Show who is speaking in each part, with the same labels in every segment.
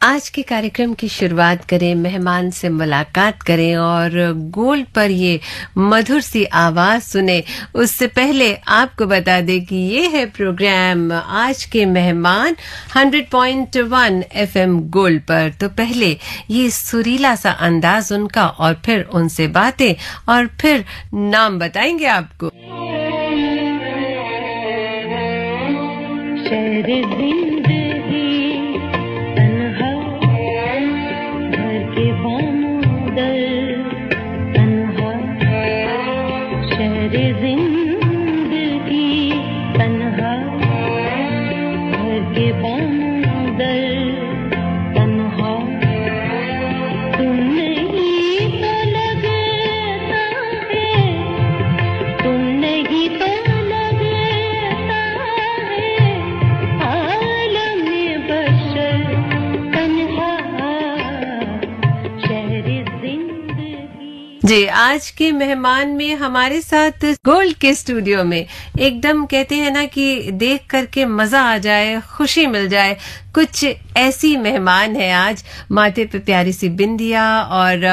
Speaker 1: आज के कार्यक्रम की शुरुआत करें, मेहमान से मुलाकात करें और गोल्ड पर ये मधुर सी आवाज सुने। उससे पहले आपको बता दें कि ये है प्रोग्राम आज के मेहमान 100.1 FM गोल्ड पर। तो पहले ये सुरीला सा अंदाज उनका और फिर उनसे बातें और फिर नाम बताएंगे आपको। जी, आज के मेहमान में हमारे साथ गोल्ड के स्टूडियो में एकदम कहते हैं ना कि देख करके मजा आ जाए, खुशी मिल जाए, कुछ ऐसी मेहमान है आज। माथे पे प्यारी सी बिंदिया और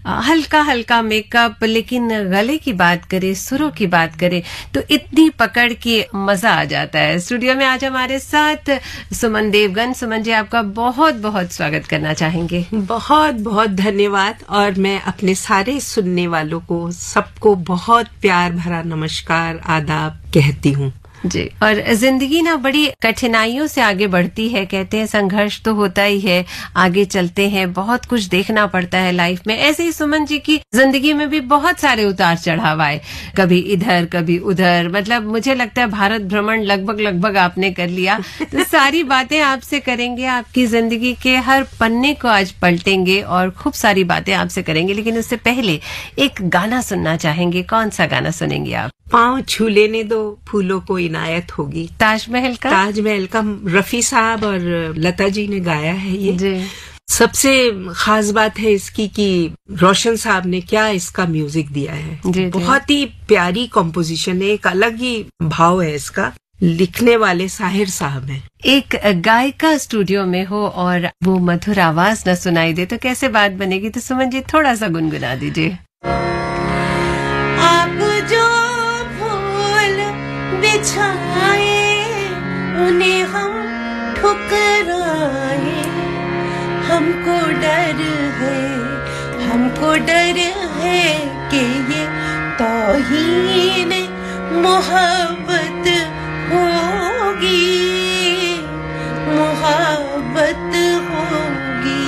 Speaker 1: हल्का हल्का मेकअप, लेकिन गले की बात करें, सुरों की बात करें तो इतनी पकड़ के मजा आ जाता है। स्टूडियो में आज हमारे साथ सुमन देवगन। सुमन जी, आपका बहुत बहुत स्वागत करना चाहेंगे।
Speaker 2: बहुत बहुत धन्यवाद। और मैं अपने सारे सुनने वालों को सबको बहुत प्यार भरा नमस्कार, आदाब कहती हूँ।
Speaker 1: जी, और जिंदगी ना बड़ी कठिनाइयों से आगे बढ़ती है। कहते हैं संघर्ष तो होता ही है, आगे चलते हैं, बहुत कुछ देखना पड़ता है लाइफ में। ऐसे ही सुमन जी की जिंदगी में भी बहुत सारे उतार चढ़ाव आए, कभी इधर कभी उधर। मतलब मुझे लगता है भारत भ्रमण लगभग आपने कर लिया। तो सारी बातें आपसे करेंगे, आपकी जिंदगी के हर पन्ने को आज पलटेंगे और खूब सारी बातें आपसे करेंगे। लेकिन उससे पहले एक गाना सुनना चाहेंगे। कौन सा गाना सुनेंगे आप?
Speaker 2: पाँव छू लेने दो, फूलों को इनायत होगी।
Speaker 1: ताजमहल का
Speaker 2: रफी साहब और लता जी ने गाया है ये
Speaker 1: जी।
Speaker 2: सबसे खास बात है इसकी कि रोशन साहब ने क्या इसका म्यूजिक दिया है।
Speaker 1: जी,
Speaker 2: बहुत ही प्यारी कॉम्पोजिशन है, एक अलग ही भाव है इसका। लिखने वाले साहिर साहब हैं।
Speaker 1: एक गायिका स्टूडियो में हो और वो मधुर आवाज न सुनाई दे तो कैसे बात बनेगी। तो सुमन जी थोड़ा सा गुनगुना दीजिए।
Speaker 3: आप जो फूल बिछाए उन्हें हम ठुकराए, हमको डर है कि ये तौहीन मोहब्बत होगी, मोहब्बत होगी।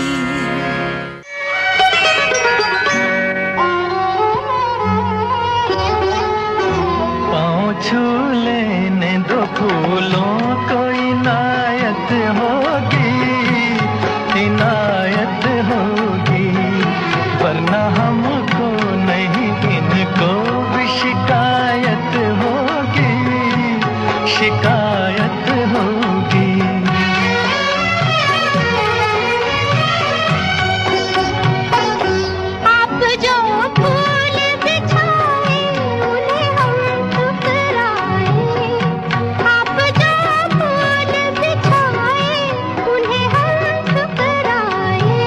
Speaker 4: पाँव छू लेने दो, फूलों को इनायत होगी, इनायत होगी। वरना हमको नहीं इनको भी शिकायत होगी, शिकायत होगी।
Speaker 3: आप जो फूल बिछाए उन्हें हम ठुकराए, आप जो फूल बिछाए उन्हें हम ठुकराए।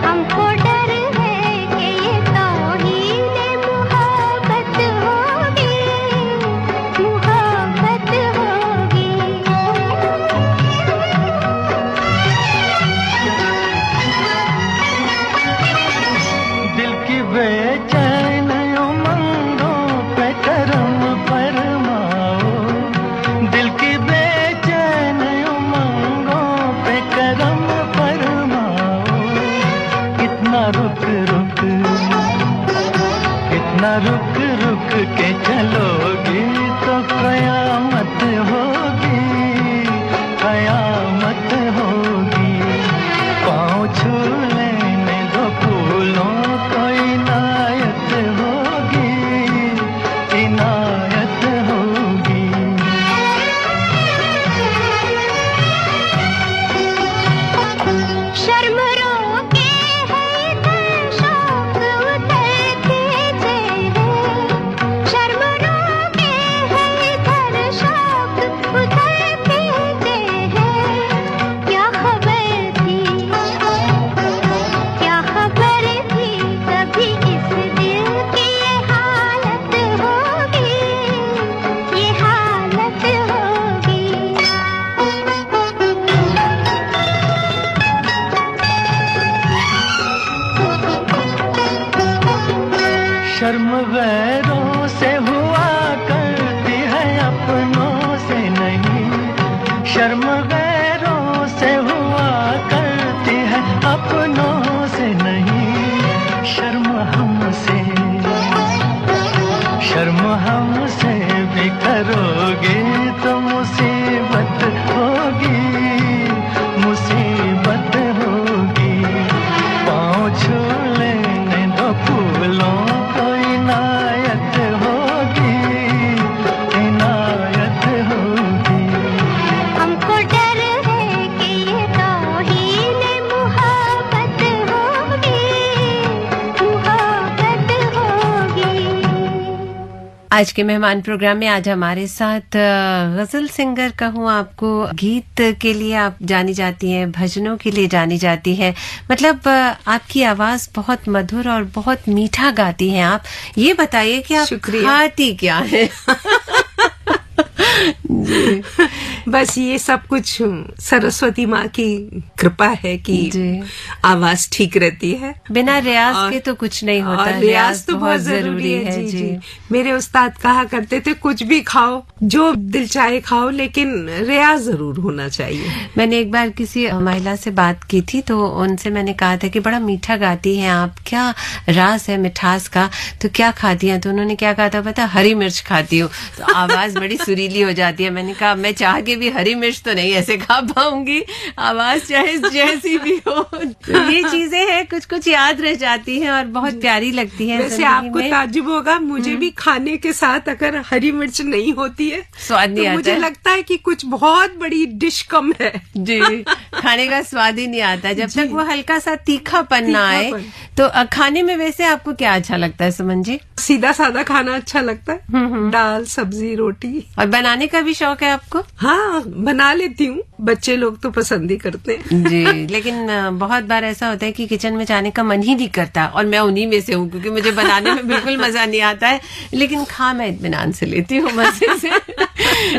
Speaker 3: हमको डर है कि ये तौहीन मोहब्बत होगी, मोहब्बत होगी।
Speaker 4: दिल की बेचैन उमंगों पे करम फरमाओ, दिल की बेचैन उमंगों पे करम फरमाओ। कितना रुक रुक के चलोगी तो कयामत होगी, कयामत होगी। पाँव छू लेने दो, फूलों को इनायत होगी, इनायत होगी।
Speaker 3: शर्म रोके है इधर शौक उतर के चेहरे, शर्म रोके है इधर
Speaker 4: शर्म गैरों से हुआ करती है, अपनों से नहीं। शर्म हमसे भी करोगे तो मुसीबत होगी, मुसीबत होगी। पाँव छू लेने दो फूलों को, इनायत होगी, इनायत होगी।
Speaker 3: हमको डर है कि ये तौहीन मुहब्बत होगी, मुहब्बत होगी।
Speaker 1: आज के मेहमान प्रोग्राम में आज हमारे साथ गजल सिंगर कहूँ आपको, गीत के लिए आप जानी जाती हैं, भजनों के लिए जानी जाती है। मतलब आपकी आवाज बहुत मधुर और बहुत मीठा गाती हैं आप। ये बताइए कि आप
Speaker 2: शुक्रिया।
Speaker 1: खाती क्या है? जी।
Speaker 2: बस ये सब कुछ सरस्वती माँ की कृपा है कि
Speaker 1: जी।
Speaker 2: आवाज ठीक रहती है।
Speaker 1: बिना रियाज
Speaker 2: और-
Speaker 1: के तो कुछ नहीं होता।
Speaker 2: और रियाज तो बहुत जरूरी है। जी। मेरे उस्ताद कहा करते थे, कुछ भी खाओ, जो दिल चाहे खाओ, लेकिन रियाज जरूर होना चाहिए।
Speaker 1: मैंने एक बार किसी महिला से बात की थी, तो उनसे मैंने कहा था कि बड़ा मीठा गाती हैं आप, क्या राज है मिठास का? तो क्या खाती हैं? तो उन्होंने क्या कहा था पता? हरी मिर्च खाती हूँ। तो आवाज बड़ी सुरीली हो जाती है। मैंने कहा मैं चाह के भी हरी मिर्च तो नहीं ऐसे खा पाऊंगी, आवाज चाहे जैसी भी हो। तो ये चीजें हैं, कुछ कुछ याद रह जाती हैं और बहुत प्यारी लगती हैं।
Speaker 2: वैसे आपको ताज्जुब होगा, मुझे भी खाने के साथ अगर हरी मिर्च नहीं होती है
Speaker 1: स्वाद नहीं
Speaker 2: तो
Speaker 1: आता
Speaker 2: मुझे
Speaker 1: है।
Speaker 2: लगता है कि कुछ बहुत बड़ी डिश कम है।
Speaker 1: जी, खाने का स्वाद ही नहीं आता जब तक वो हल्का सा तीखापन ना आए।
Speaker 2: तीखापन।
Speaker 1: तो खाने में वैसे आपको क्या अच्छा लगता है सुमन जी?
Speaker 2: सीधा साधा खाना अच्छा लगता है, दाल सब्जी रोटी।
Speaker 1: और बनाने का भी शौक है आपको?
Speaker 2: हाँ, बना लेती हूँ, बच्चे लोग तो पसंद ही करते हैं।
Speaker 1: जी, लेकिन बहुत बार ऐसा होता है कि किचन में जाने का मन ही नहीं करता, और मैं उन्हीं में से हूँ क्योंकि मुझे बनाने में बिल्कुल मजा नहीं आता है, लेकिन खा मैं इत्मीनान से लेती हूँ, मजे से।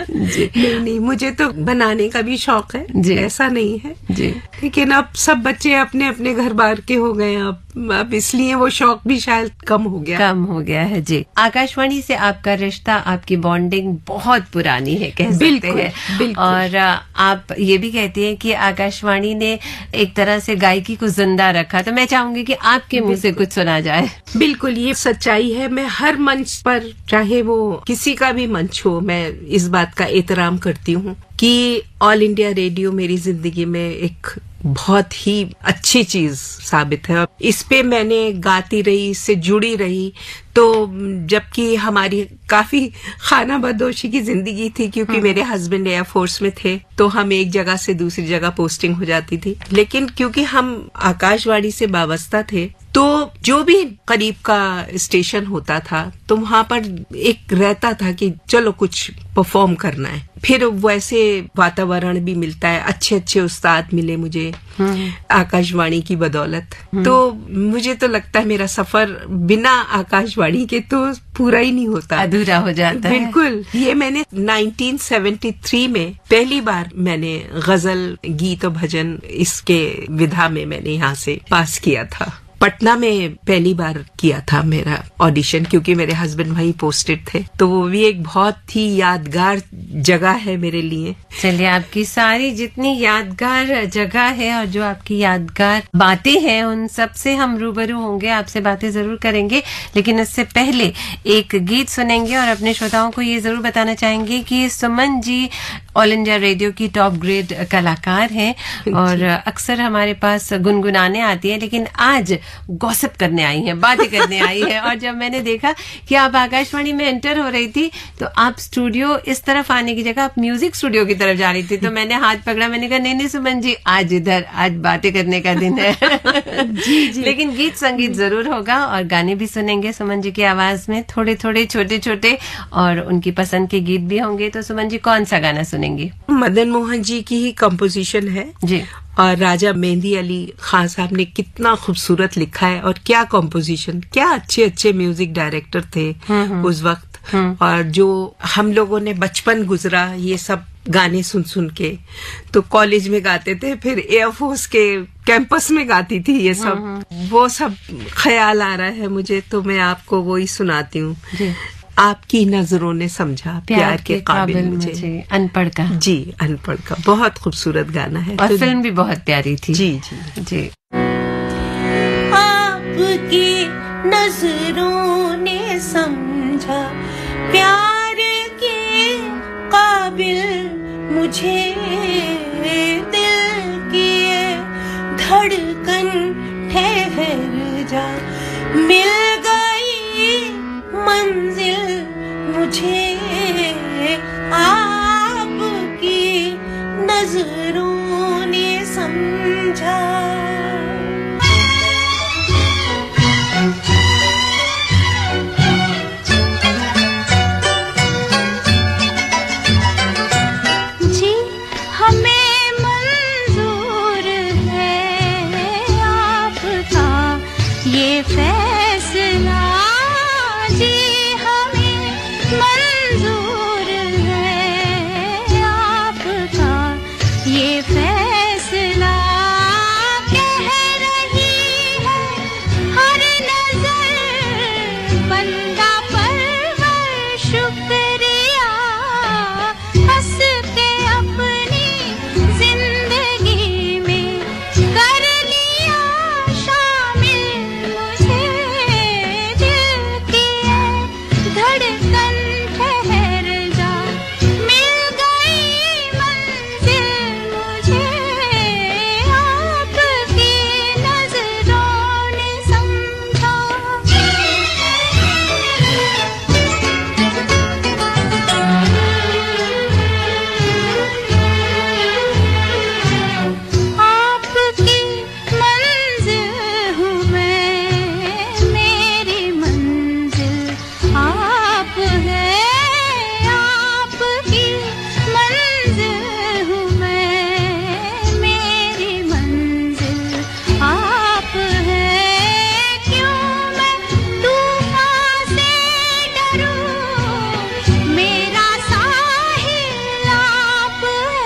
Speaker 1: जी
Speaker 2: नहीं, मुझे तो बनाने का भी शौक है,
Speaker 1: जी।
Speaker 2: ऐसा नहीं है।
Speaker 1: जी।
Speaker 2: लेकिन अब सब बच्चे अपने अपने घर बार के हो गए हैं, अब इसलिए वो शौक भी शायद कम हो गया।
Speaker 1: कम हो गया है। जी, आकाशवाणी से आपका रिश्ता, आपकी बॉन्डिंग बहुत पुरानी है कह सकते
Speaker 2: बिल्कुल,
Speaker 1: हैं।
Speaker 2: बिल्कुल।
Speaker 1: और आप ये भी कहती हैं कि आकाशवाणी ने एक तरह से गायकी को जिंदा रखा। तो मैं चाहूंगी कि आपके मुंह से कुछ सुना जाए।
Speaker 2: बिल्कुल, ये सच्चाई है। मैं हर मंच पर, चाहे वो किसी का भी मंच हो, मैं इस बात का एहतराम करती हूँ कि ऑल इंडिया रेडियो मेरी जिंदगी में एक बहुत ही अच्छी चीज साबित है। इस पे मैंने गाती रही, इससे जुड़ी रही। तो जबकि हमारी काफी खाना बदोशी की जिंदगी थी, क्योंकि मेरे हस्बैंड एयर फोर्स में थे, तो हम एक जगह से दूसरी जगह पोस्टिंग हो जाती थी। लेकिन क्योंकि हम आकाशवाणी से वाबस्ता थे, तो जो भी करीब का स्टेशन होता था, तो वहां पर एक रहता था कि चलो कुछ परफॉर्म करना है। फिर वैसे वातावरण भी मिलता है, अच्छे अच्छे उस्ताद मिले मुझे आकाशवाणी की बदौलत। तो मुझे तो लगता है मेरा सफर बिना आकाशवाणी के तो पूरा ही नहीं होता,
Speaker 1: अधूरा हो जाता है।
Speaker 2: बिल्कुल। ये मैंने 1973 में पहली बार मैंने गजल, गीत और भजन इसके विधा में मैंने यहाँ से पास किया था। पटना में पहली बार किया था मेरा ऑडिशन, क्योंकि मेरे हस्बैंड वहीं पोस्टेड थे। तो वो भी एक बहुत ही यादगार जगह है मेरे लिए।
Speaker 1: चलिए, आपकी सारी जितनी यादगार जगह है और जो आपकी यादगार बातें हैं, उन सब से हम रूबरू होंगे, आपसे बातें जरूर करेंगे। लेकिन इससे पहले एक गीत सुनेंगे और अपने श्रोताओं को ये जरूर बताना चाहेंगे कि Suman ji all India radio की टॉप ग्रेड कलाकार हैं और अक्सर हमारे पास गुनगुनाने आती है, लेकिन आज गॉसिप करने आई हैं, बातें करने आई है। और जब मैंने देखा कि आप आकाशवाणी में एंटर हो रही थी, तो आप स्टूडियो इस तरफ आने की जगह आप म्यूजिक स्टूडियो की तरफ जा रही थी, तो मैंने हाथ पकड़ा, मैंने कहा नहीं सुमन जी, आज इधर, आज बातें करने का दिन है। जी। लेकिन गीत संगीत जरूर होगा और गाने भी सुनेंगे सुमन जी की आवाज में, थोड़े थोड़े छोटे छोटे, और उनकी पसंद के गीत भी होंगे। तो सुमन जी कौन सा गाना सुनेंगे?
Speaker 2: मदन मोहन जी की ही कंपोजिशन है
Speaker 1: जी।
Speaker 2: और राजा मेहंदी अली खान साहब ने कितना खूबसूरत लिखा है, और क्या कंपोजिशन, क्या अच्छे अच्छे म्यूजिक डायरेक्टर थे उस वक्त। और जो हम लोगों ने बचपन गुजरा ये सब गाने सुन सुन के, तो कॉलेज में गाते थे, फिर एयरफोर्स के कैंपस में गाती थी ये सब। वो सब ख्याल आ रहा है मुझे, तो मैं आपको वो ही सुनाती हूँ। आपकी नजरों ने समझा प्यार के काबिल मुझे।
Speaker 1: अनपढ़ का।
Speaker 2: जी, अनपढ़ का बहुत खूबसूरत गाना है
Speaker 1: और फिल्म भी बहुत प्यारी थी।
Speaker 2: जी जी
Speaker 1: जी।
Speaker 5: आपकी नजरों ने समझा प्यार के काबिल मुझे, दिल की धड़कन ठहर जा, मिल गई मंजिल मुझे, आपकी नजरों ने समझा।
Speaker 3: जी हमें मंजूर है आपका ये फैसला, जी हमें मंजूर है आपका ये फैसला, कह रही है हर नजर बंदा परवर शुक्रिया, हंस के अपनी जिंदगी में कर लिया शामिल मुझे, दिल की धड़कन ठहर जा, मिल गई मंजिल मुझे, आपकी नजरों ने समझा। आपकी मंजिल हूँ मैं, मेरी मंजिल आप है, आपकी मंजिल हूँ मैं, मेरी मंजिल आप है, क्यों मैं तूफान से डरूं, मेरा साहिल आप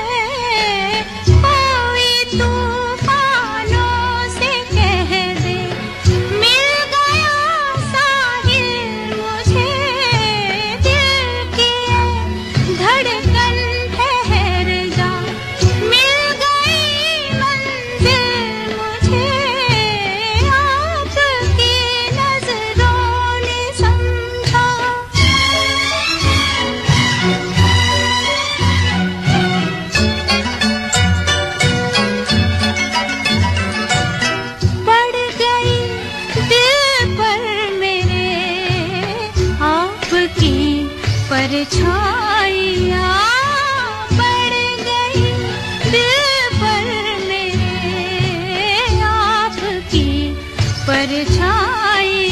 Speaker 3: है, कोई तूफानों से कह दे, मिल गया साहिल मुझे, दिल की धड़कन ठहर जा, मिल गई मंजिल मुझे, आपकी नजरों ने समझा। पड़ गई दिल पर मेरे आपकी परछाइयाँ, पड़ गई दिल पर मेरे आपकी परछाइयाँ,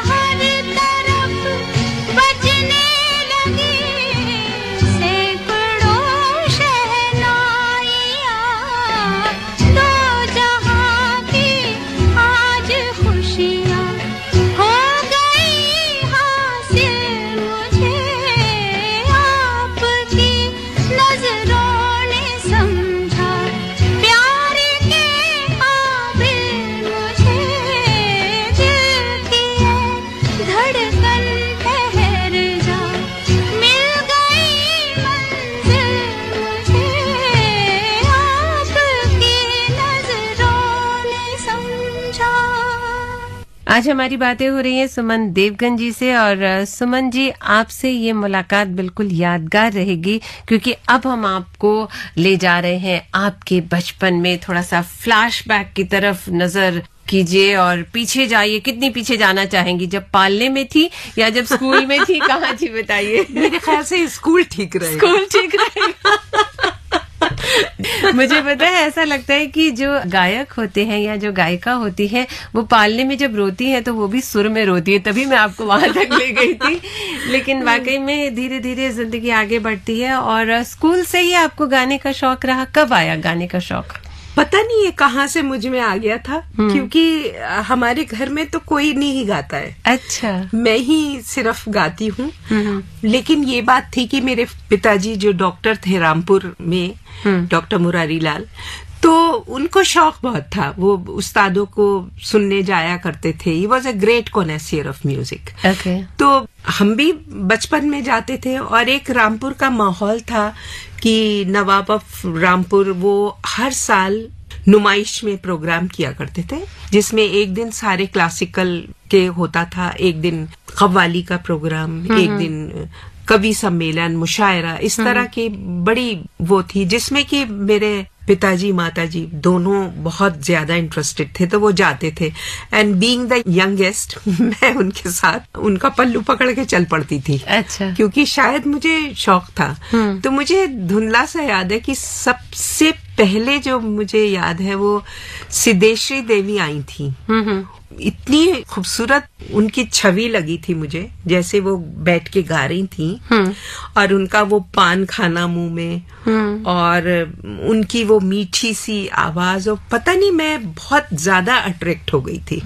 Speaker 3: हर तरफ बजने लगी सैकड़ों शहनाइयाँ, दो जहाँ की आज खुशियाँ हो गई हासिल मुझे, आपकी नजरों ने समझा प्यार के काबिल मुझे, दिल की धड़कन ठहर जा, मिल गई मंजिल मुझे, आपकी नजरों ने समझा।
Speaker 1: आज हमारी बातें हो रही हैं सुमन देवगन जी से, और सुमन जी आपसे ये मुलाकात बिल्कुल यादगार रहेगी, क्योंकि अब हम आपको ले जा रहे हैं आपके बचपन में, थोड़ा सा फ्लैशबैक की तरफ नजर कीजिए और पीछे जाइए। कितनी पीछे जाना चाहेंगी, जब पालने में थी या जब स्कूल में थी, कहाँ थी बताइए।
Speaker 2: मेरे ख्याल से स्कूल ठीक रहेगा।
Speaker 1: स्कूल ठीक रहेगा। मुझे पता है, ऐसा लगता है कि जो गायक होते हैं या जो गायिका होती है, वो पालने में जब रोती है तो वो भी सुर में रोती है, तभी मैं आपको वहां तक ले गई थी। लेकिन वाकई में धीरे धीरे जिंदगी आगे बढ़ती है, और स्कूल से ही आपको गाने का शौक रहा। कब आया गाने का शौक?
Speaker 2: पता नहीं है कहाँ से मुझ में आ गया था, क्योंकि हमारे घर में तो कोई नहीं गाता है।
Speaker 1: अच्छा।
Speaker 2: मैं ही सिर्फ गाती हूँ। लेकिन ये बात थी कि मेरे पिताजी जो डॉक्टर थे रामपुर में, डॉक्टर मुरारी लाल, तो उनको शौक बहुत था, वो उस्तादों को सुनने जाया करते थे। He was a great connoisseur of music.
Speaker 1: Okay.
Speaker 2: तो हम भी बचपन में जाते थे, और एक रामपुर का माहौल था कि नवाब ऑफ रामपुर वो हर साल नुमाइश में प्रोग्राम किया करते थे, जिसमें एक दिन सारे क्लासिकल के होता था, एक दिन कव्वाली का प्रोग्राम, एक दिन कवि सम्मेलन, मुशायरा, इस तरह की बड़ी वो थी, जिसमें कि मेरे पिताजी माताजी दोनों बहुत ज्यादा इंटरेस्टेड थे, तो वो जाते थे। एंड बीइंग द यंगेस्ट मैं उनके साथ उनका पल्लू पकड़ के चल पड़ती थी।
Speaker 1: अच्छा।
Speaker 2: क्योंकि शायद मुझे शौक था। तो मुझे धुंधला सा याद है कि सबसे पहले जो मुझे याद है वो सिद्धेश्वरी देवी आई थी। इतनी खूबसूरत उनकी छवि लगी थी मुझे, जैसे वो बैठ के गा रही थी, और उनका वो पान खाना मुंह में, और उनकी वो मीठी सी आवाज, और पता नहीं मैं बहुत ज्यादा अट्रैक्ट हो गई थी।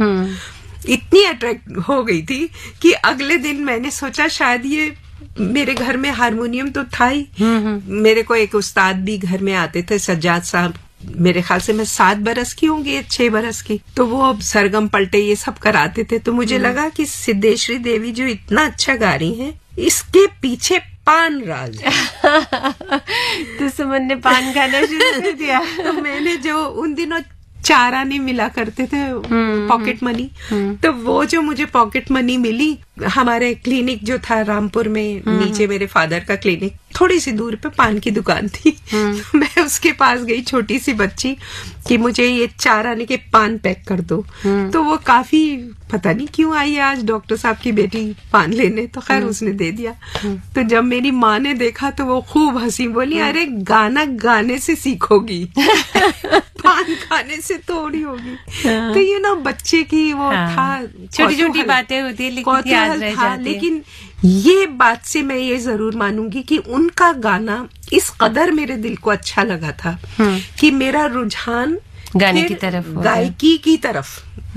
Speaker 2: इतनी अट्रैक्ट हो गई थी कि अगले दिन मैंने सोचा शायद ये, मेरे घर में हारमोनियम तो था ही, मेरे को एक उस्ताद भी घर में आते थे, सज्जाद साहब, मेरे ख्याल से मैं 7 बरस की होंगी, 6 बरस की, तो वो सरगम पलटे ये सब कराते थे। तो मुझे लगा कि सिद्धेश्वरी देवी जो इतना अच्छा गा रही हैं, इसके पीछे पान राज है।
Speaker 1: तो सुमन ने पान खाना शुरू कर दिया।
Speaker 2: तो मैंने जो उन दिनों 4 आने मिला करते थे पॉकेट मनी, तो वो जो मुझे पॉकेट मनी मिली, हमारे क्लिनिक जो था रामपुर में, नीचे मेरे फादर का क्लिनिक, थोड़ी सी दूर पे पान की दुकान थी। तो मैं उसके पास गई, छोटी सी बच्ची, कि मुझे ये 4 आने के पान पैक कर दो। तो वो काफी, पता नहीं क्यों आई है आज डॉक्टर साहब की बेटी पान लेने, तो खैर उसने दे दिया। तो जब मेरी माँ ने देखा तो वो खूब हंसी, बोली अरे गाना गाने से सीखोगी, पान खाने से थोड़ी होगी। तो ये ना बच्चे की वो था,
Speaker 1: छोटी छोटी बातें होती है लेकिन याद रह जाती है।
Speaker 2: लेकिन ये बात से मैं ये जरूर मानूंगी कि उनका गाना इस कदर मेरे दिल को अच्छा लगा था कि मेरा रुझान
Speaker 1: गाने की तरफ,
Speaker 2: गायकी की तरफ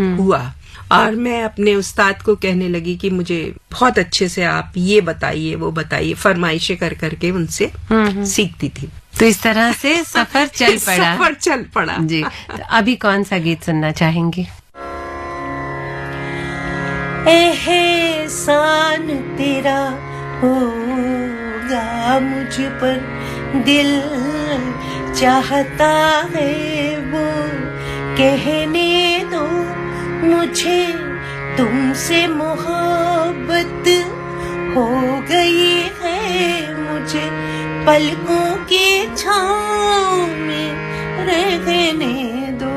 Speaker 2: हुआ। और मैं अपने उस्ताद को कहने लगी कि मुझे बहुत अच्छे से आप ये बताइए वो बताइए, फरमाइशें कर करके उनसे सीखती थी।
Speaker 1: तो इस तरह से सफर चल पड़ा।
Speaker 2: सफर चल पड़ा
Speaker 1: जी। तो अभी कौन सा गीत सुनना चाहेंगे?
Speaker 5: एहसान तेरा होगा मुझ पर, दिल चाहता है वो कहने दो मुझे, तुमसे मोहब्बत हो गई है मुझे, पलकों की छाँव में रहने दो।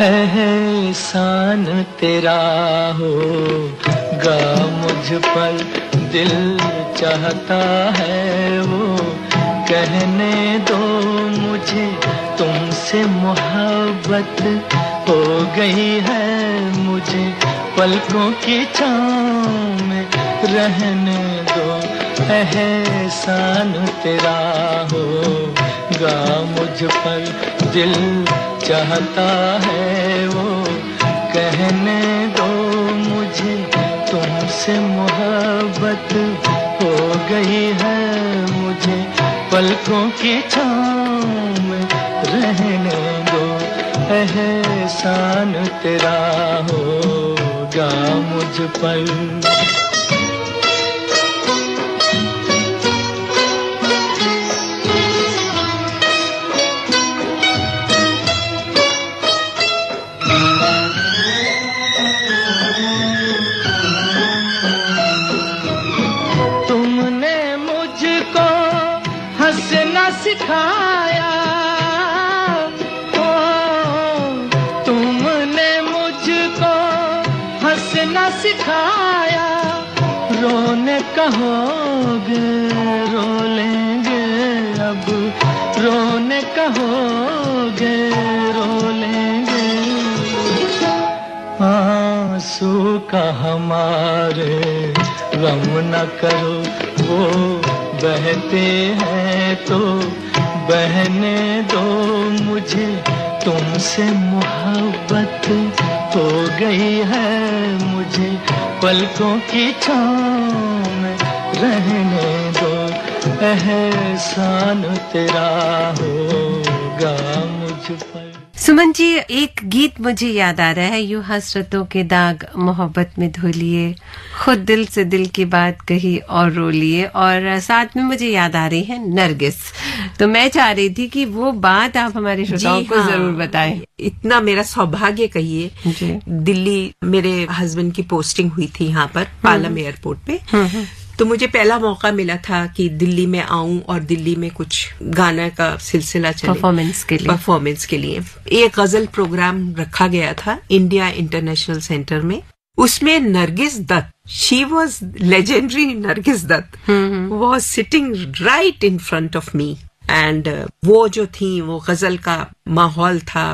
Speaker 4: एहसान तेरा होगा मुझ पर, दिल चाहता है वो कहने दो मुझे, तुमसे मोहब्बत हो गई है मुझे, पलकों की छाँव में रहने दो। एहसान तेरा होगा मुझ पर, दिल चाहता है वो कहने दो मुझे, तुमसे मोहब्बत हो गई है मुझे, पलकों की छाँव में रहने दो। एहसान तेरा होगा मुझ पर। सिखाया तुमने मुझको हंसना सिखाया, रोने कहोगे रो लेंगे अब, रोने कहोगे रो लेंगे, आंसू का हमारे गम न करो, वो बहते हैं तो बहने दो मुझे, तुमसे मोहब्बत हो गई है मुझे, पलकों की छाँव में रहने दो। एहसान तेरा होगा मुझ पर।
Speaker 1: सुमन जी, एक गीत मुझे याद आ रहा है, यूं हसरतों के दाग मोहब्बत में धो लिए, खुद दिल से दिल की बात कही और रो लिए, और साथ में मुझे याद आ रही है नरगिस। तो मैं चाह रही थी कि वो बात आप हमारे श्रोताओं को जरूर बताएं।
Speaker 2: इतना मेरा सौभाग्य कहिए, दिल्ली मेरे हस्बैंड की पोस्टिंग हुई थी यहाँ पर पालम एयरपोर्ट पे, तो मुझे पहला मौका मिला था कि दिल्ली में आऊं और दिल्ली में कुछ गाना का सिलसिला चले परफॉर्मेंस के लिए। एक गजल प्रोग्राम रखा गया था इंडिया इंटरनेशनल सेंटर में, उसमें Nargis Dutt, she was legendary, Nargis Dutt was sitting right in front of me, and वो जो थी वो गजल का माहौल था,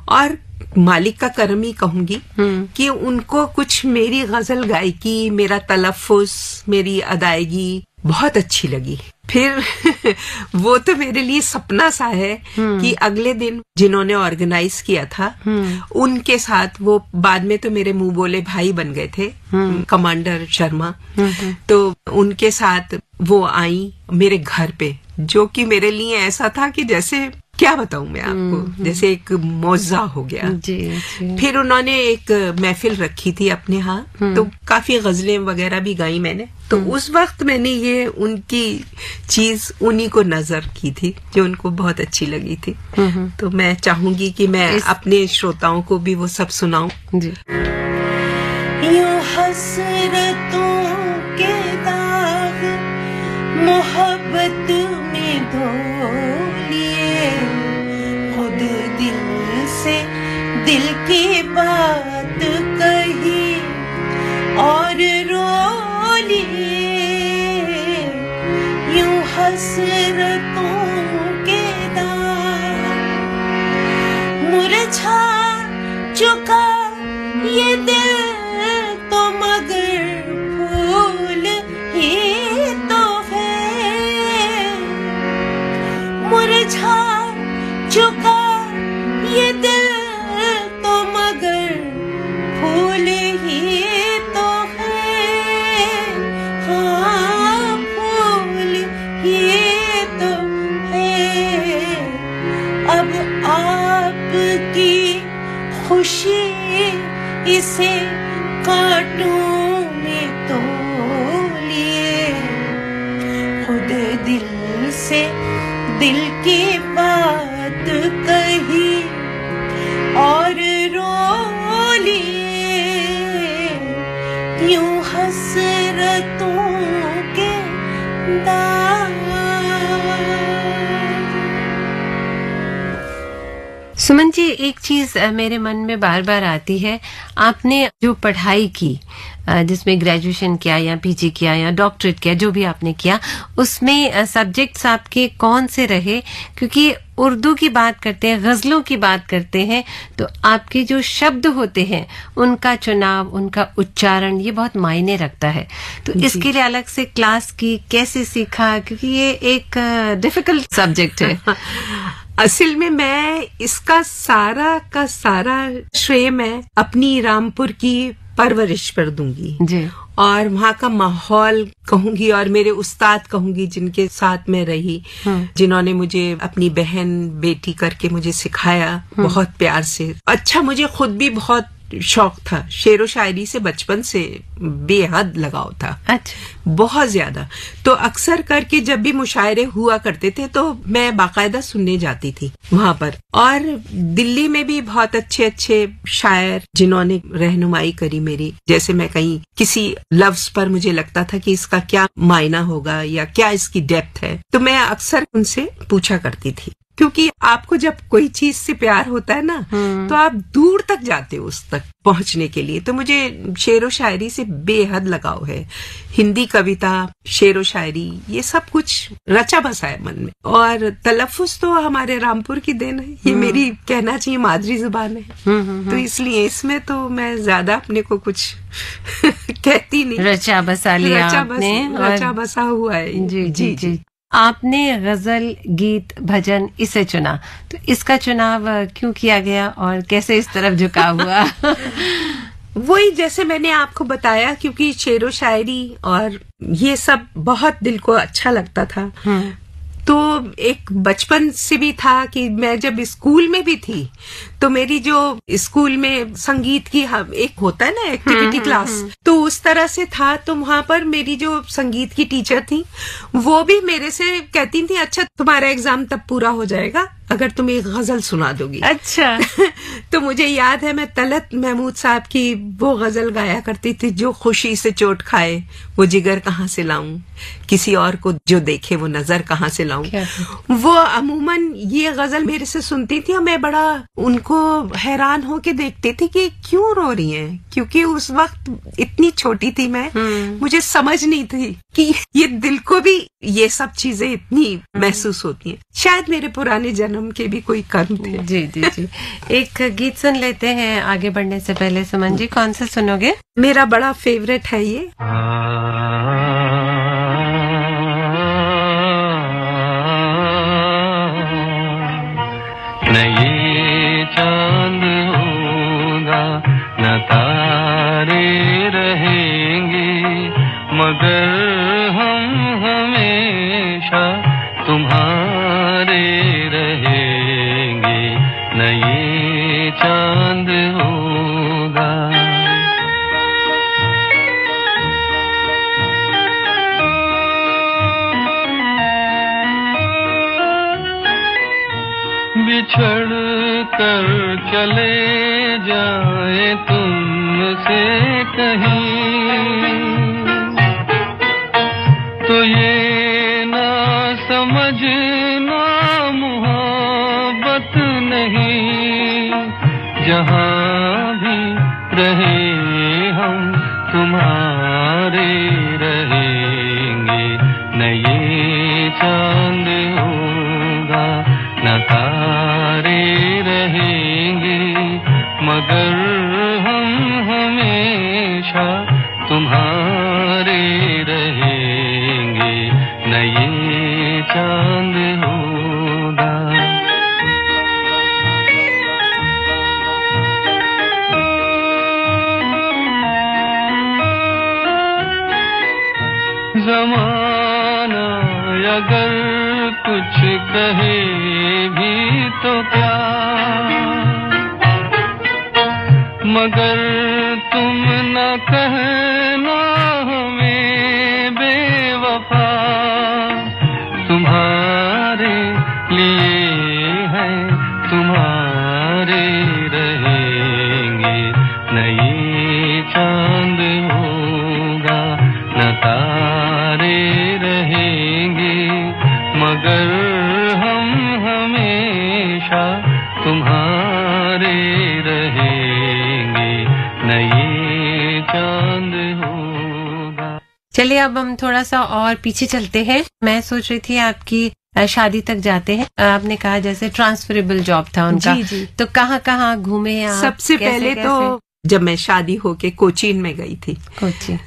Speaker 2: और मालिक का करम ही कहूंगी कि उनको कुछ मेरी गजल गायकी, मेरा तलफ्फुज, मेरी अदायगी बहुत अच्छी लगी। फिर वो तो मेरे लिए सपना सा है कि अगले दिन जिन्होंने ऑर्गेनाइज किया था उनके साथ, वो बाद में तो मेरे मुंह बोले भाई बन गए थे, कमांडर शर्मा, तो उनके साथ वो आई मेरे घर पे, जो कि मेरे लिए ऐसा था कि जैसे क्या बताऊं मैं आपको, जैसे एक मौजा हो गया। जी। फिर उन्होंने एक महफिल रखी थी अपने यहाँ, तो काफी गजलें वगैरह भी गाई मैंने, तो उस वक्त मैंने ये उनकी चीज उन्हीं को नजर की थी जो उनको बहुत अच्छी लगी थी। तो मैं चाहूंगी कि मैं अपने श्रोताओं को भी वो सब सुनाऊं। जी।
Speaker 5: यूं हसरतों के दाग मोहब्बत में धो लिए, खुद दिल से दिल की बात कही और रो लिए, यूं हसरतों के दाग मुरझा चुका ये दिल तो मगर फूल ही तो है, मुरझा चुका ये दिल तो मगर फूल ही तो है, हाँ फूल ही तो है। अब आपकी खुशी इसे कांटों में तोलिए, खुद दिल से दिल की बात कही और रो लिए, यूं हसरतों के दाग।
Speaker 1: सुमन जी, एक चीज मेरे मन में बार बार आती है, आपने जो पढ़ाई की, जिसमें ग्रेजुएशन किया या पीजी किया या डॉक्टरेट किया, जो भी आपने किया, उसमें सब्जेक्ट्स आपके कौन से रहे? क्योंकि उर्दू की बात करते हैं, गजलों की बात करते हैं, तो आपके जो शब्द होते हैं उनका चुनाव, उनका उच्चारण, ये बहुत मायने रखता है। तो इसके लिए अलग से क्लास की, कैसे सीखा? क्योंकि ये एक डिफिकल्ट सब्जेक्ट है।
Speaker 2: असल में मैं इसका सारा का सारा श्रेय मैं अपनी रामपुर की परवरिश पर दूंगी जी, और वहाँ का माहौल कहूंगी, और मेरे उस्ताद कहूंगी जिनके साथ मैं रही, जिन्होंने मुझे अपनी बहन बेटी करके मुझे सिखाया बहुत प्यार से। अच्छा, मुझे खुद भी बहुत शौक था, शेरो शायरी से बचपन से बेहद लगाव था। अच्छा। बहुत ज्यादा। तो अक्सर करके जब भी मुशायरे हुआ करते थे तो मैं बाकायदा सुनने जाती थी वहां पर, और दिल्ली में भी बहुत अच्छे अच्छे शायर जिन्होंने रहनुमाई करी मेरी, जैसे मैं कहीं किसी लफ्ज पर मुझे लगता था कि इसका क्या मायना होगा या क्या इसकी डेप्थ है, तो मैं अक्सर उनसे पूछा करती थी। क्योंकि आपको जब कोई चीज से प्यार होता है ना, तो आप दूर तक जाते हो उस तक पहुंचने के लिए। तो मुझे शेरो शायरी से बेहद लगाव है। हिंदी कविता, शेरो शायरी, ये सब कुछ रचा बसा है मन में, और तलफ्फुज तो हमारे रामपुर की देन है, ये मेरी कहना चाहिए मादरी जुबान है। तो इसलिए इसमें तो मैं ज्यादा अपने को कुछ कहती नहीं,
Speaker 1: रचा बसा लिया आपने,
Speaker 2: रचा बसा हुआ है।
Speaker 1: जी जी जी। आपने गजल, गीत, भजन इसे चुना, तो इसका चुनाव क्यों किया गया और कैसे इस तरफ झुकाव हुआ?
Speaker 2: वही जैसे मैंने आपको बताया, क्योंकि शेरो शायरी और ये सब बहुत दिल को अच्छा लगता था। तो एक बचपन से भी था कि मैं जब स्कूल में भी थी तो मेरी जो स्कूल में संगीत की एक होता है ना एक्टिविटी क्लास, तो उस तरह से था। तो वहां पर मेरी जो संगीत की टीचर थी वो भी मेरे से कहती थी, अच्छा तुम्हारा एग्जाम तब पूरा हो जाएगा अगर तुम एक गजल सुना दोगी।
Speaker 1: अच्छा।
Speaker 2: तो मुझे याद है मैं तलत महमूद साहब की वो गजल गाया करती थी, जो खुशी से चोट खाए वो जिगर कहाँ से लाऊं, किसी और को जो देखे वो नजर कहाँ से लाऊं। वो अमूमन ये गजल मेरे से सुनती थी और मैं बड़ा उनको हैरान होके देखती थी कि क्यों रो रही हैं, क्योंकि उस वक्त इतनी छोटी थी मैं, मुझे समझ नहीं थी कि ये दिल को भी ये सब चीजें इतनी महसूस होती हैं। शायद मेरे पुराने जन्म के भी कोई कर्म थे।
Speaker 1: जी जी जी। एक गीत सुन लेते हैं आगे बढ़ने से पहले। सुमन जी, कौन सा सुनोगे?
Speaker 2: मेरा बड़ा फेवरेट है ये।
Speaker 4: न ये चांद होगा न तारे रहेंगे, मगर हम हमेशा तुम्हारे रहेंगे। न ये चांद होगा। बिछड़ कर चले जाए तुमसे कहीं, तो ये ना समझना मोहब्बत नहीं। जहाँ भी रहे हम तुम्हारे रहेंगे। न ये चांद होगा न तारे रहेंगे, मगर हम हमेशा तुम्हारे रहेंगे। न ये चांद होगा। ज़माना अगर कुछ कहे भी तो क्या, मगर तुम न कहना हमें बेवफा। तुम्हारे लिए है तुम्हारे रहेंगे। न ये चांद होगा न तारे रहेंगे, मगर हम हमेशा तुम्हारे रहेंगे। न ये चांद होगा।
Speaker 1: चलिए अब हम थोड़ा सा और पीछे चलते हैं। मैं सोच रही थी आपकी शादी तक जाते हैं। आपने कहा जैसे ट्रांसफरेबल जॉब था उनका।
Speaker 2: जी, जी।
Speaker 1: तो कहाँ घूमे आप?
Speaker 2: सबसे पहले तो जब मैं शादी होके कोचीन में गई थी,
Speaker 1: कोची,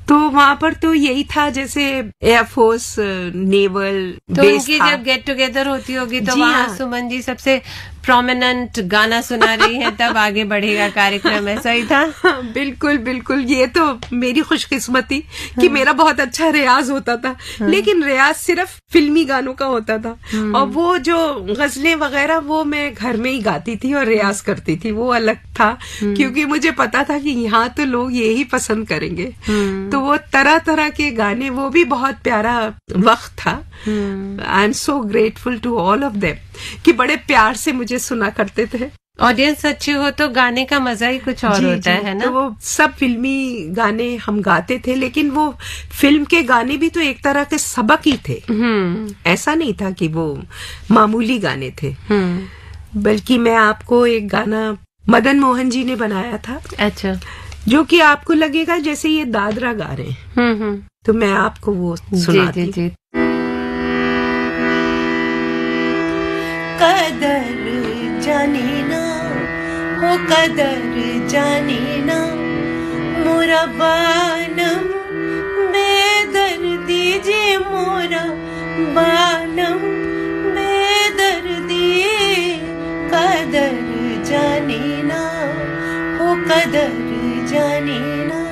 Speaker 2: तो वहाँ पर तो यही था जैसे एयरफोर्स नेवल
Speaker 1: तो
Speaker 2: बेस
Speaker 1: उनकी
Speaker 2: था।
Speaker 1: जब गेट टुगेदर होती होगी तो
Speaker 2: जी
Speaker 1: वहाँ
Speaker 2: हाँ।
Speaker 1: सुमन जी सबसे प्रोमिनेंट गाना सुना रही हैं, तब आगे बढ़ेगा कार्यक्रम। ऐसा ही था।
Speaker 2: हाँ, बिल्कुल बिल्कुल। ये तो मेरी खुशकिस्मती कि मेरा बहुत अच्छा रियाज होता था। लेकिन रियाज सिर्फ फिल्मी गानों का होता था, और वो जो गजलें वगैरह वो मैं घर में ही गाती थी और रियाज करती थी, वो अलग था। क्योंकि मुझे पता था कि यहाँ तो लोग यही पसंद करेंगे। तो वो तरह तरह के गाने, वो भी बहुत प्यारा वक्त था। I am so grateful to all of them कि बड़े प्यार से मुझे सुना करते थे।
Speaker 1: ऑडियंस अच्छी हो तो गाने का मजा ही कुछ और होता है ना।
Speaker 2: तो वो सब फिल्मी गाने हम गाते थे, लेकिन वो फिल्म के गाने भी तो एक तरह के सबक ही थे। ऐसा नहीं था कि वो मामूली गाने थे। बल्कि मैं आपको एक गाना मदन मोहन जी ने बनाया था।
Speaker 1: अच्छा।
Speaker 2: जो कि आपको लगेगा जैसे ये दादरा गा रहे हैं। तो मैं आपको वो सुनाती हूँ।
Speaker 1: जी।
Speaker 5: कदर जानी ना हो, कदर जानी ना मोरा बानम, बेदर्दी जे मोरा बानम, बेदर्दी। कदर जानी ना हो, कदर जानी ना।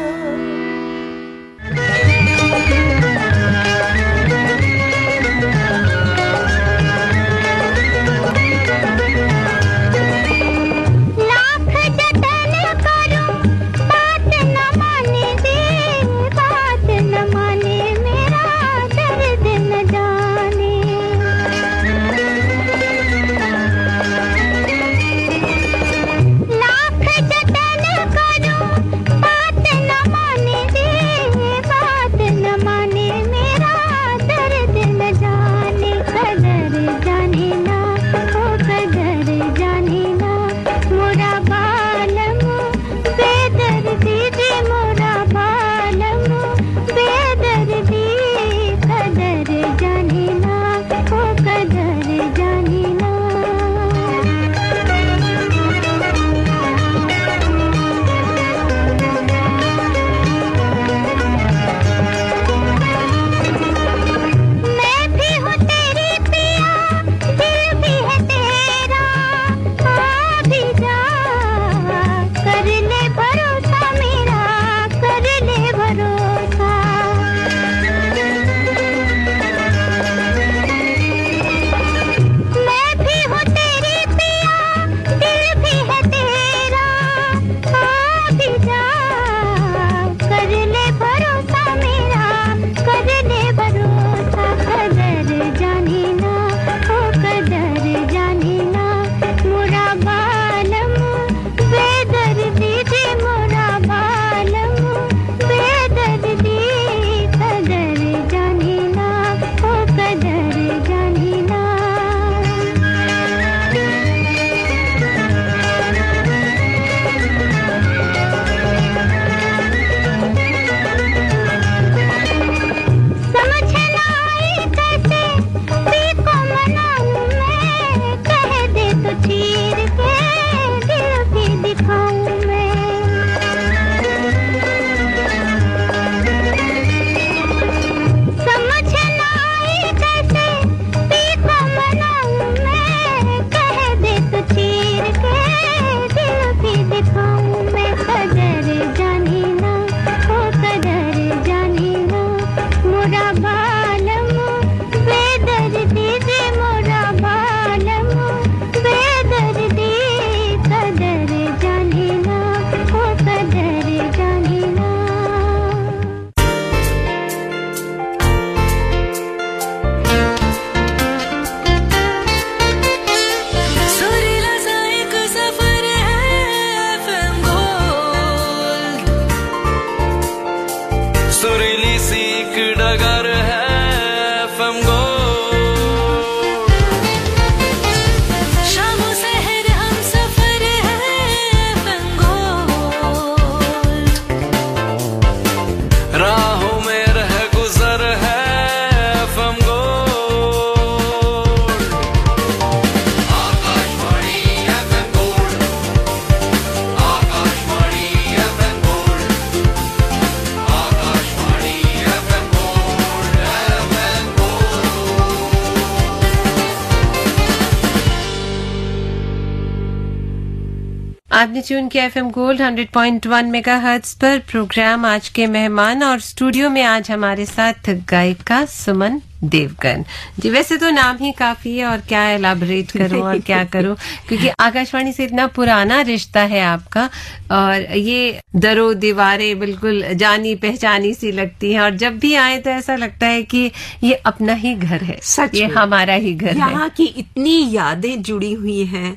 Speaker 1: आपने ट्यून किया एफएम गोल्ड 100.1 मेगाहर्ट्ज पर। प्रोग्राम आज के मेहमान और स्टूडियो में आज हमारे साथ गायिका सुमन देवगन जी। वैसे तो नाम ही काफी है और क्या एलाबोरेट करूं और क्या करूं, क्योंकि आकाशवाणी से इतना पुराना रिश्ता है आपका और ये दरो दीवारें बिल्कुल जानी पहचानी सी लगती हैं और जब भी आए तो ऐसा लगता है कि ये अपना ही घर है,
Speaker 2: सच
Speaker 1: ये
Speaker 2: में।
Speaker 1: हमारा ही घर है।
Speaker 2: यहाँ की इतनी यादें जुड़ी हुई हैं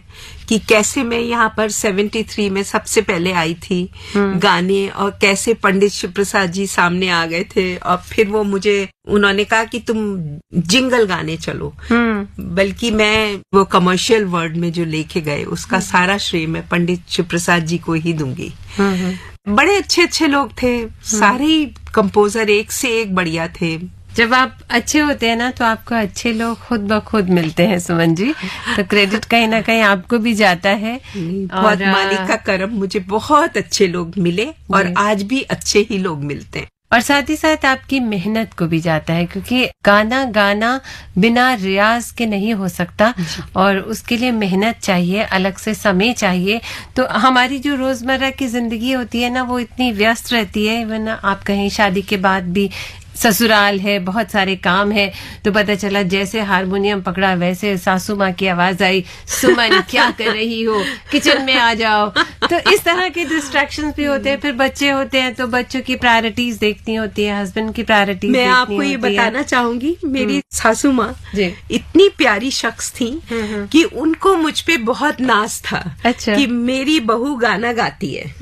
Speaker 2: कि कैसे मैं यहाँ पर 73 में सबसे पहले आई थी गाने, और कैसे पंडित शिव प्रसाद जी सामने आ गए थे और फिर वो मुझे उन्होंने कहा कि तुम जिंगल गाने चलो। बल्कि मैं वो कमर्शियल वर्ड में जो लेके गए उसका सारा श्रेय मैं पंडित शिव प्रसाद जी को ही दूंगी। बड़े अच्छे अच्छे लोग थे, सारे ही कंपोजर एक से एक बढ़िया थे।
Speaker 1: जब आप अच्छे होते हैं ना तो आपको अच्छे लोग खुद ब खुद मिलते हैं सुमन जी, तो क्रेडिट कहीं ना कहीं आपको भी जाता है।
Speaker 2: बहुत मालिक का करम, मुझे बहुत अच्छे लोग मिले और आज भी अच्छे ही लोग मिलते हैं।
Speaker 1: और साथ ही साथ आपकी मेहनत को भी जाता है, क्योंकि गाना बिना रियाज के नहीं हो सकता और उसके लिए मेहनत चाहिए, अलग से समय चाहिए। तो हमारी जो रोजमर्रा की जिंदगी होती है ना वो इतनी व्यस्त रहती है, इवन आप कहीं शादी के बाद भी ससुराल है, बहुत सारे काम है, तो पता चला जैसे हारमोनियम पकड़ा वैसे सासू माँ की आवाज आई, सुमन क्या कर रही हो, किचन में आ जाओ। तो इस तरह के डिस्ट्रैक्शंस भी होते हैं। फिर बच्चे होते हैं तो बच्चों की प्रायोरिटीज देखनी होती है, हस्बैंड की प्रायोरिटीज
Speaker 2: मैं
Speaker 1: देखनी
Speaker 2: आपको ये
Speaker 1: होती है।
Speaker 2: बताना चाहूंगी, मेरी सासू माँ
Speaker 1: जी।
Speaker 2: इतनी प्यारी शख्स थी कि उनको मुझ पे बहुत नाज था।
Speaker 1: अच्छा।
Speaker 2: कि मेरी बहू गाना गाती है।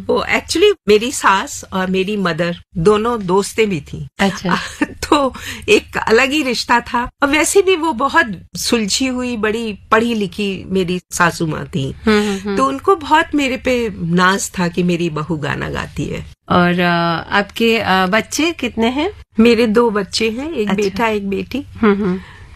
Speaker 2: वो एक्चुअली मेरी सास और मेरी मदर दोनों दोस्तें भी थी।
Speaker 1: अच्छा।
Speaker 2: तो एक अलग ही रिश्ता था, और वैसे भी वो बहुत सुलझी हुई बड़ी पढ़ी लिखी मेरी सासू माँ थी। तो उनको बहुत मेरे पे नाज था कि मेरी बहू गाना गाती है।
Speaker 1: और आपके बच्चे कितने हैं?
Speaker 2: मेरे 2 बच्चे हैं, एक
Speaker 1: अच्छा।
Speaker 2: बेटा एक बेटी।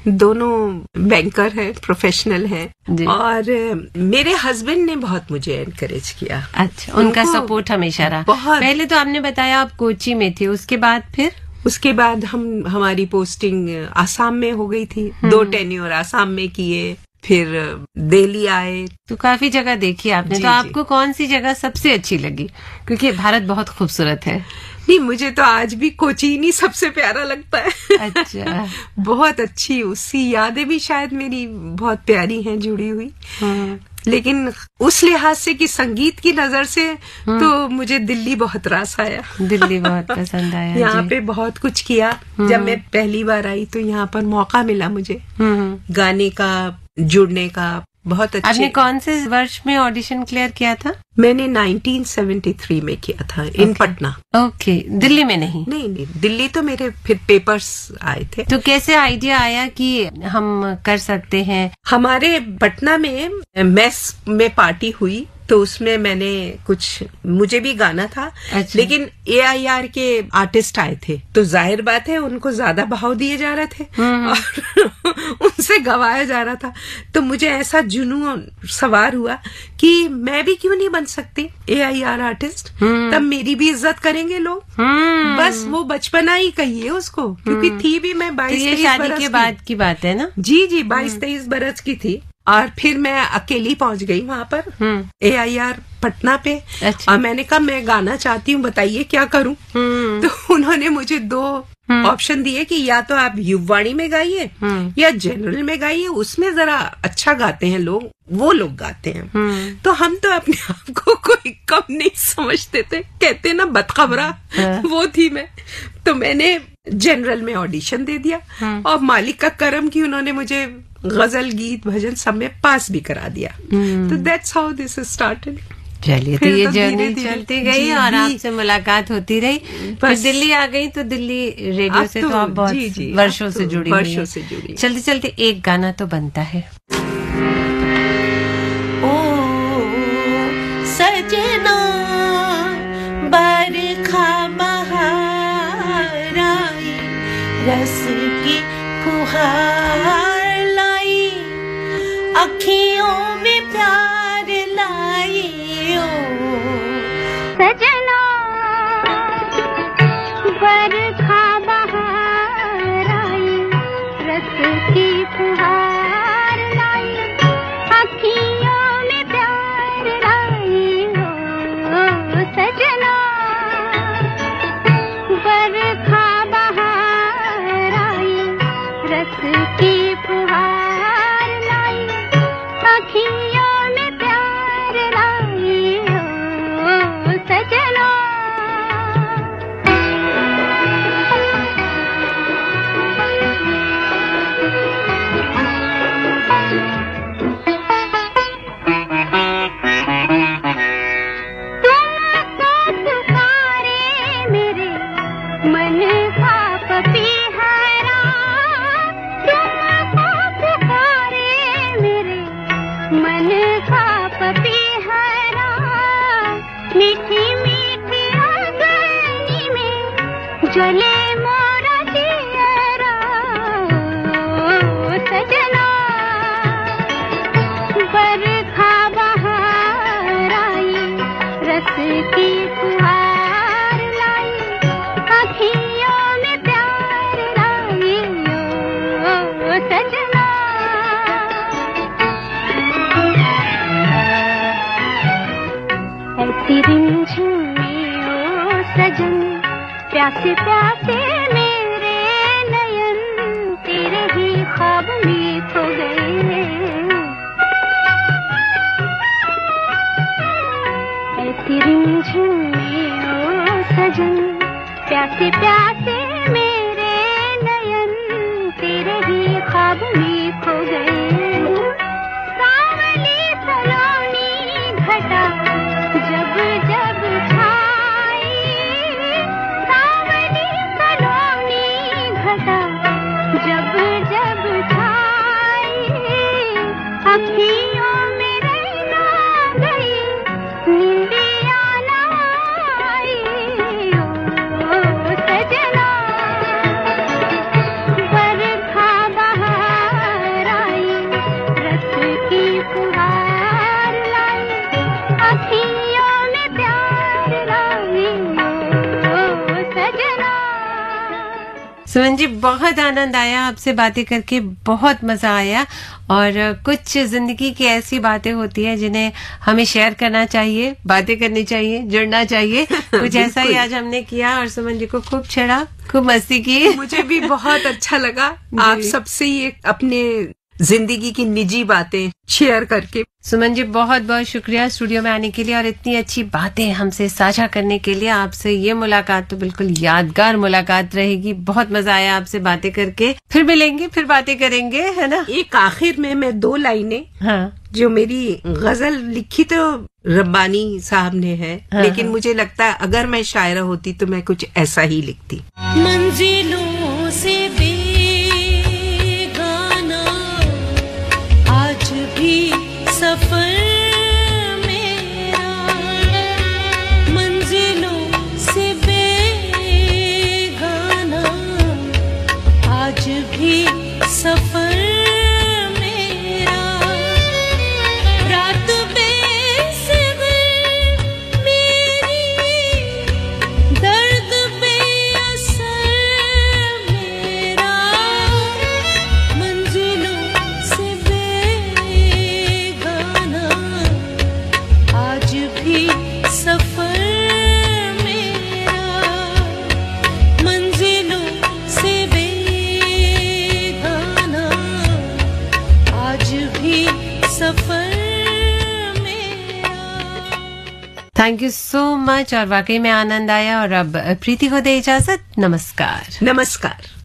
Speaker 2: दोनों बैंकर हैं, प्रोफेशनल हैं।
Speaker 1: जी।
Speaker 2: और मेरे हस्बैंड ने बहुत मुझे एनकरेज किया।
Speaker 1: अच्छा, उनका
Speaker 2: उनको
Speaker 1: सपोर्ट हमेशा रहा।
Speaker 2: बहुत।
Speaker 1: पहले तो आपने बताया आप कोची में थे, उसके बाद फिर?
Speaker 2: उसके बाद हमारी पोस्टिंग आसाम में हो गई थी। 2 टेन्योर आसाम में किए, फिर दिल्ली आए।
Speaker 1: तो काफी जगह देखी आपने।
Speaker 2: जी,
Speaker 1: तो आपको कौन सी जगह सबसे अच्छी लगी? क्योंकि भारत बहुत खूबसूरत है।
Speaker 2: नहीं, मुझे तो आज भी कोचीन ही सबसे प्यारा लगता है।
Speaker 1: अच्छा।
Speaker 2: बहुत अच्छी, उसकी यादें भी शायद मेरी बहुत प्यारी हैं जुड़ी हुई। लेकिन उस लिहाज से कि संगीत की नजर से तो मुझे दिल्ली बहुत रास आया।
Speaker 1: दिल्ली बहुत पसंद आया।
Speaker 2: यहाँ
Speaker 1: जी।
Speaker 2: पे बहुत कुछ किया। जब मैं पहली बार आई तो यहाँ पर मौका मिला मुझे गाने का, जुड़ने का। बहुत
Speaker 1: आपने
Speaker 2: अच्छे।
Speaker 1: कौन से वर्ष में ऑडिशन क्लियर किया था?
Speaker 2: मैंने 1973 में किया था इन पटना।
Speaker 1: ओके, दिल्ली में नहीं?
Speaker 2: नहीं, दिल्ली तो मेरे फिर पेपर्स आए थे।
Speaker 1: तो कैसे आइडिया आया कि हम कर सकते हैं?
Speaker 2: हमारे पटना में मेस में पार्टी हुई तो उसमें मैंने कुछ, मुझे भी गाना था।
Speaker 1: अच्छा।
Speaker 2: लेकिन AIR के आर्टिस्ट आए थे तो जाहिर बात है उनको ज्यादा भाव दिए जा रहे थे और उनसे गवाया जा रहा था। तो मुझे ऐसा जुनून सवार हुआ कि मैं भी क्यों नहीं बन सकती AIR आर्टिस्ट, तब मेरी भी इज्जत करेंगे लोग। बस वो बचपना ही कहिए उसको, क्योंकि थी भी मैं
Speaker 1: तो ये
Speaker 2: 22-23
Speaker 1: शादी
Speaker 2: बरस
Speaker 1: के
Speaker 2: की।
Speaker 1: बाद की बात है ना?
Speaker 2: जी 22-23 बरस की थी। और फिर मैं अकेली पहुंच गई वहां पर AIR पटना पे।
Speaker 1: अच्छा।
Speaker 2: और मैंने कहा मैं गाना चाहती हूँ, बताइए क्या करूं। तो उन्होंने मुझे 2 ऑप्शन दिए कि या तो आप युववाणी में गाइए या जनरल में गाइए, उसमें जरा अच्छा गाते हैं लोग, वो लोग गाते हैं। तो हम तो अपने आप को कोई कम नहीं समझते थे, कहते ना बदखबरा, वो थी मैं। तो मैंने जनरल में ऑडिशन दे दिया और मालिक का करम कि उन्होंने मुझे गजल, गीत, भजन सब में पास भी करा दिया। तो दैट्स हाउ दिस स्टार्टेड।
Speaker 1: चलिए, तो
Speaker 2: फिर
Speaker 1: ये
Speaker 2: तो
Speaker 1: जर्नी
Speaker 2: धीरे-धीरे
Speaker 1: चलती गई
Speaker 2: जी,
Speaker 1: और
Speaker 2: जी।
Speaker 1: आपसे मुलाकात होती रही। फिर
Speaker 2: बस।
Speaker 1: दिल्ली आ गई तो दिल्ली रेडियो
Speaker 2: अब
Speaker 1: से तो आप बहुत
Speaker 2: जी, जी,
Speaker 1: वर्षों
Speaker 2: अब
Speaker 1: से
Speaker 2: तो
Speaker 1: जुड़ी हुई
Speaker 2: वर्षों
Speaker 1: हैं।
Speaker 2: से जुड़ी।
Speaker 1: चलते चलते एक गाना तो बनता है।
Speaker 5: ओ सजना बरखा बहार आई, रस की फुहार लाई, अखियों में प्यार लाई। ओ
Speaker 3: सजना बरखा बहार आई, रस की फुहार लाई, अखियों में प्यार लाई। अखियों में प्यार लाई हो सजना। जले मोरा दियरा सजना। बरखा बहार आई रस की फुहार लाई अखियों में प्यार लाई ओ सजना। ऐसी रिमझिम में ओ सजन प्यासे प्यासे मेरे नयन तेरे ही ख्वाब में खो गए। ऐसी रिमझिम में ओ सजन प्यासे प्यासे मेरे नयन तेरे ही ख्वाब में खो गए। सावली सलोनी घटा जब जब जब जब छाई अखियों में रहना गई नींदिया ना आई ओ सजना। बरखा बहार आई रस की फुहार लाई अखियों में प्यार लाई ओ सजना।
Speaker 1: सुमन जी, बहुत आनंद आया आपसे बातें करके, बहुत मजा आया। और कुछ जिंदगी की ऐसी बातें होती हैं जिन्हें हमें शेयर करना चाहिए, बातें करनी चाहिए, जुड़ना चाहिए। कुछ ऐसा ही आज हमने किया और सुमन जी को खूब छेड़ा, खूब मस्ती की।
Speaker 2: मुझे भी बहुत अच्छा लगा आप सबसे ये अपने जिंदगी की निजी बातें शेयर करके।
Speaker 1: सुमन जी, बहुत बहुत शुक्रिया स्टूडियो में आने के लिए और इतनी अच्छी बातें हमसे साझा करने के लिए। आपसे ये मुलाकात तो बिल्कुल यादगार मुलाकात रहेगी। बहुत मजा आया आपसे बातें करके। फिर मिलेंगे, फिर बातें करेंगे, है ना।
Speaker 2: एक आखिर में मैं 2 लाइनें,
Speaker 1: हाँ,
Speaker 2: जो मेरी गजल लिखी तो रब्बानी साहब ने है,
Speaker 1: हाँ,
Speaker 2: लेकिन मुझे लगता है अगर मैं शायरा होती तो मैं कुछ ऐसा ही लिखती।
Speaker 5: मंजिलों से बेगाना आज भी सफर मेरा, मंजिलों से बेगाना आज भी सफर मेरा। रात बेसब्र मेरी दर्द बेअसर मेरा, मंजिलों से बेगाना आज भी सफर मेरा, मंजिलों से बेगाना आज भी सफर मेरा।
Speaker 1: थैंक यू सो मच और वाकई में आनंद आया। और अब प्रीति को दे इजाजत। नमस्कार।
Speaker 2: नमस्कार।